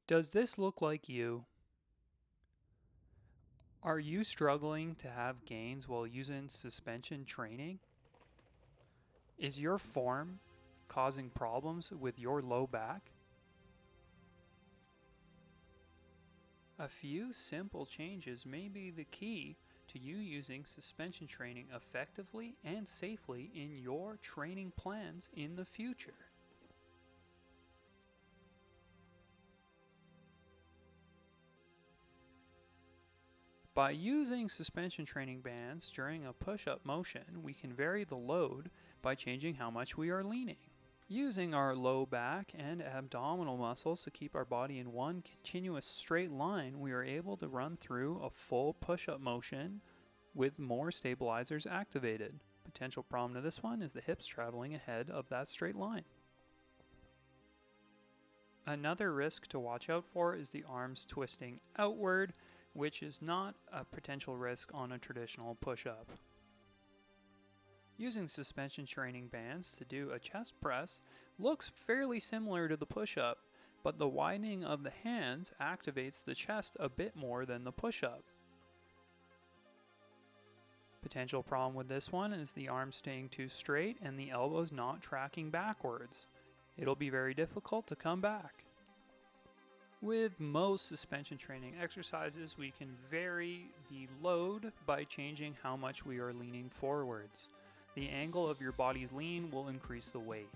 Does this look like you? Are you struggling to have gains while using suspension training? Is your form causing problems with your low back? A few simple changes may be the key to you using suspension training effectively and safely in your training plans in the future. By using suspension training bands during a push-up motion, we can vary the load by changing how much we are leaning. Using our low back and abdominal muscles to keep our body in one continuous straight line, we are able to run through a full push-up motion with more stabilizers activated. Potential problem to this one is the hips traveling ahead of that straight line. Another risk to watch out for is the arms twisting outward, which is not a potential risk on a traditional push-up. Using suspension training bands to do a chest press looks fairly similar to the push-up, but the widening of the hands activates the chest a bit more than the push-up. Potential problem with this one is the arms staying too straight and the elbows not tracking backwards. It'll be very difficult to come back. With most suspension training exercises, we can vary the load by changing how much we are leaning forwards. The angle of your body's lean will increase the weight.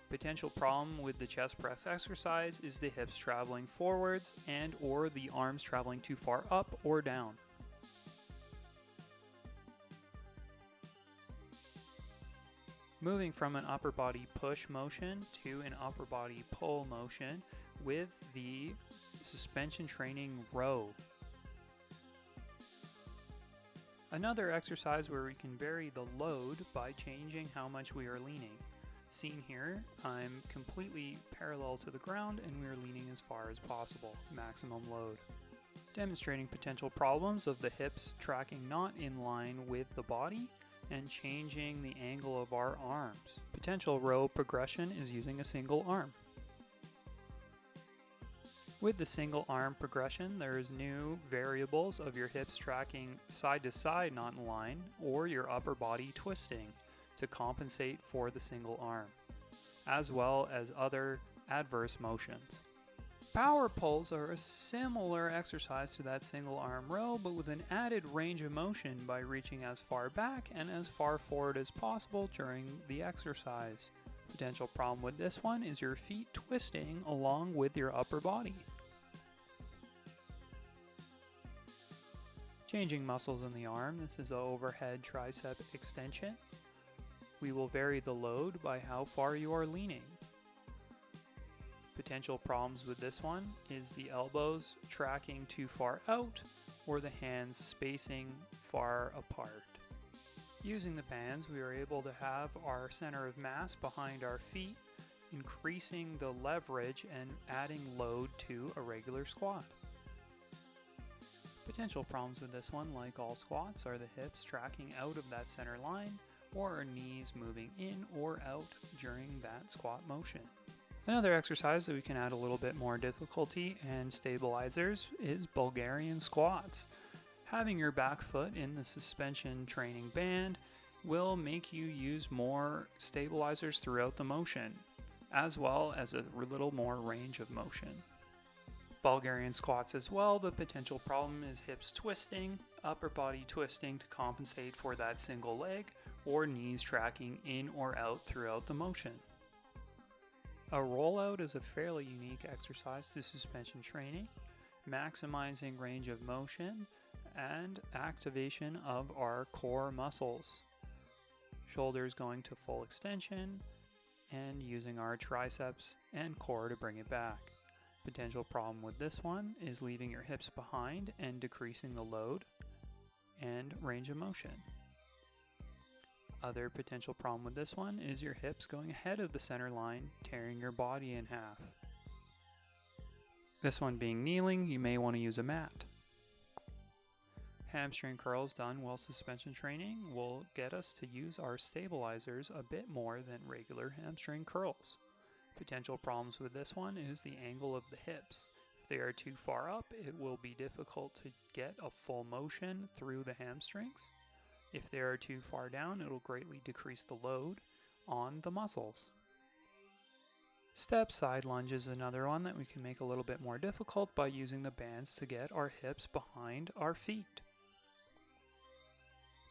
Potential problem with the chest press exercise is the hips traveling forwards and or the arms traveling too far up or down. Moving from an upper body push motion to an upper body pull motion with the suspension training row. Another exercise where we can vary the load by changing how much we are leaning. Seen here, I'm completely parallel to the ground and we are leaning as far as possible, maximum load. Demonstrating potential problems of the hips tracking not in line with the body and changing the angle of our arms. Potential row progression is using a single arm. With the single arm progression, there's new variables of your hips tracking side to side not in line or your upper body twisting to compensate for the single arm, as well as other adverse motions. Power pulls are a similar exercise to that single arm row, but with an added range of motion by reaching as far back and as far forward as possible during the exercise. Potential problem with this one is your feet twisting along with your upper body. Changing muscles in the arm, this is an overhead tricep extension. We will vary the load by how far you are leaning. Potential problems with this one is the elbows tracking too far out or the hands spacing far apart. Using the bands, we are able to have our center of mass behind our feet, increasing the leverage and adding load to a regular squat. Potential problems with this one, like all squats, are the hips tracking out of that center line or our knees moving in or out during that squat motion. Another exercise that we can add a little bit more difficulty and stabilizers is Bulgarian squats. Having your back foot in the suspension training band will make you use more stabilizers throughout the motion, as well as a little more range of motion. Bulgarian squats as well, the potential problem is hips twisting, upper body twisting to compensate for that single leg, or knees tracking in or out throughout the motion. A rollout is a fairly unique exercise to suspension training, maximizing range of motion and activation of our core muscles. Shoulders going to full extension and using our triceps and core to bring it back. Potential problem with this one is leaving your hips behind and decreasing the load and range of motion. Other potential problem with this one is your hips going ahead of the center line, tearing your body in half. This one being kneeling, you may want to use a mat. Hamstring curls done while suspension training will get us to use our stabilizers a bit more than regular hamstring curls. Potential problems with this one is the angle of the hips. If they are too far up, it will be difficult to get a full motion through the hamstrings. If they are too far down, it will greatly decrease the load on the muscles. Step side lunge is another one that we can make a little bit more difficult by using the bands to get our hips behind our feet.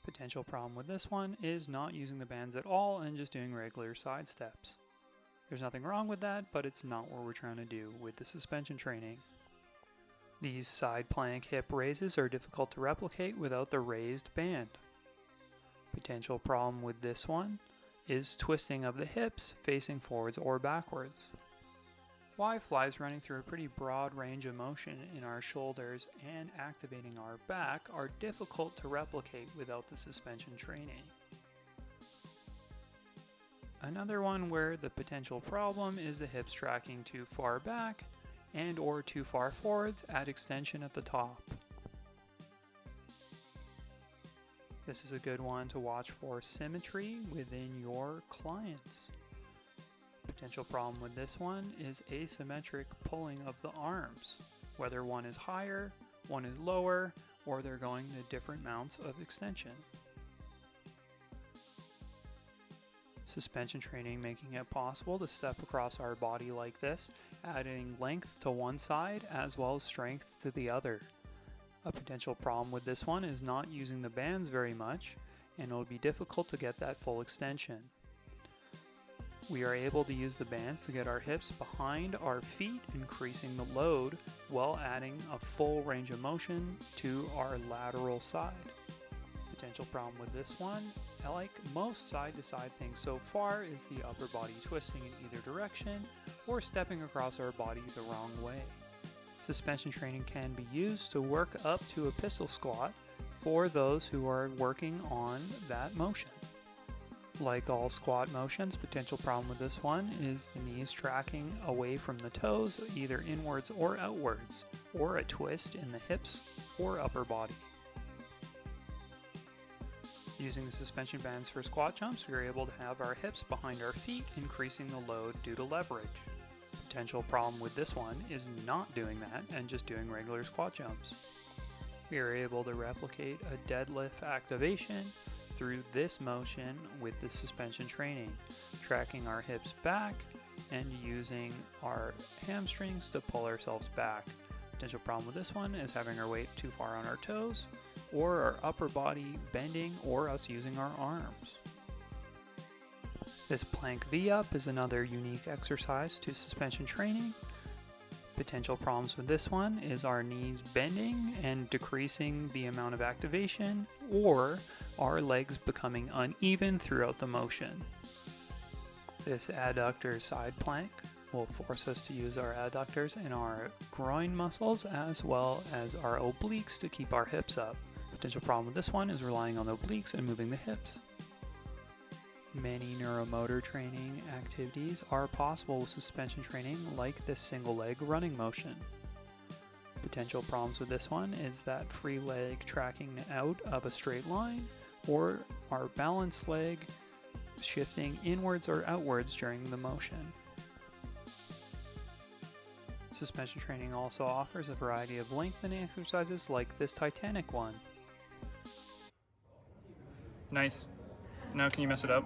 Potential problem with this one is not using the bands at all and just doing regular side steps. There's nothing wrong with that, but it's not what we're trying to do with the suspension training. These side plank hip raises are difficult to replicate without the raised band. Potential problem with this one is twisting of the hips facing forwards or backwards. Y-flies running through a pretty broad range of motion in our shoulders and activating our back are difficult to replicate without the suspension training. Another one where the potential problem is the hips tracking too far back and or too far forwards at extension at the top. This is a good one to watch for symmetry within your clients. Potential problem with this one is asymmetric pulling of the arms, whether one is higher, one is lower, or they're going to different amounts of extension. Suspension training making it possible to step across our body like this, adding length to one side as well as strength to the other. A potential problem with this one is not using the bands very much, and it will be difficult to get that full extension. We are able to use the bands to get our hips behind our feet, increasing the load while adding a full range of motion to our lateral side. Potential problem with this one, like most side-to-side things so far, is the upper body twisting in either direction or stepping across our body the wrong way. Suspension training can be used to work up to a pistol squat for those who are working on that motion. Like all squat motions, potential problem with this one is the knees tracking away from the toes, either inwards or outwards, or a twist in the hips or upper body. Using the suspension bands for squat jumps, we are able to have our hips behind our feet, increasing the load due to leverage. Potential problem with this one is not doing that and just doing regular squat jumps. We are able to replicate a deadlift activation through this motion with the suspension training, tracking our hips back and using our hamstrings to pull ourselves back. Potential problem with this one is having our weight too far on our toes, or our upper body bending, or us using our arms. This plank V-up is another unique exercise to suspension training. Potential problems with this one is our knees bending and decreasing the amount of activation, or our legs becoming uneven throughout the motion. This adductor side plank will force us to use our adductors and our groin muscles as well as our obliques to keep our hips up. Potential problem with this one is relying on the obliques and moving the hips. Many neuromotor training activities are possible with suspension training, like this single leg running motion. Potential problems with this one is that free leg tracking out of a straight line, or our balanced leg shifting inwards or outwards during the motion. Suspension training also offers a variety of lengthening exercises like this Titanic one. Nice. Now can you mess it up?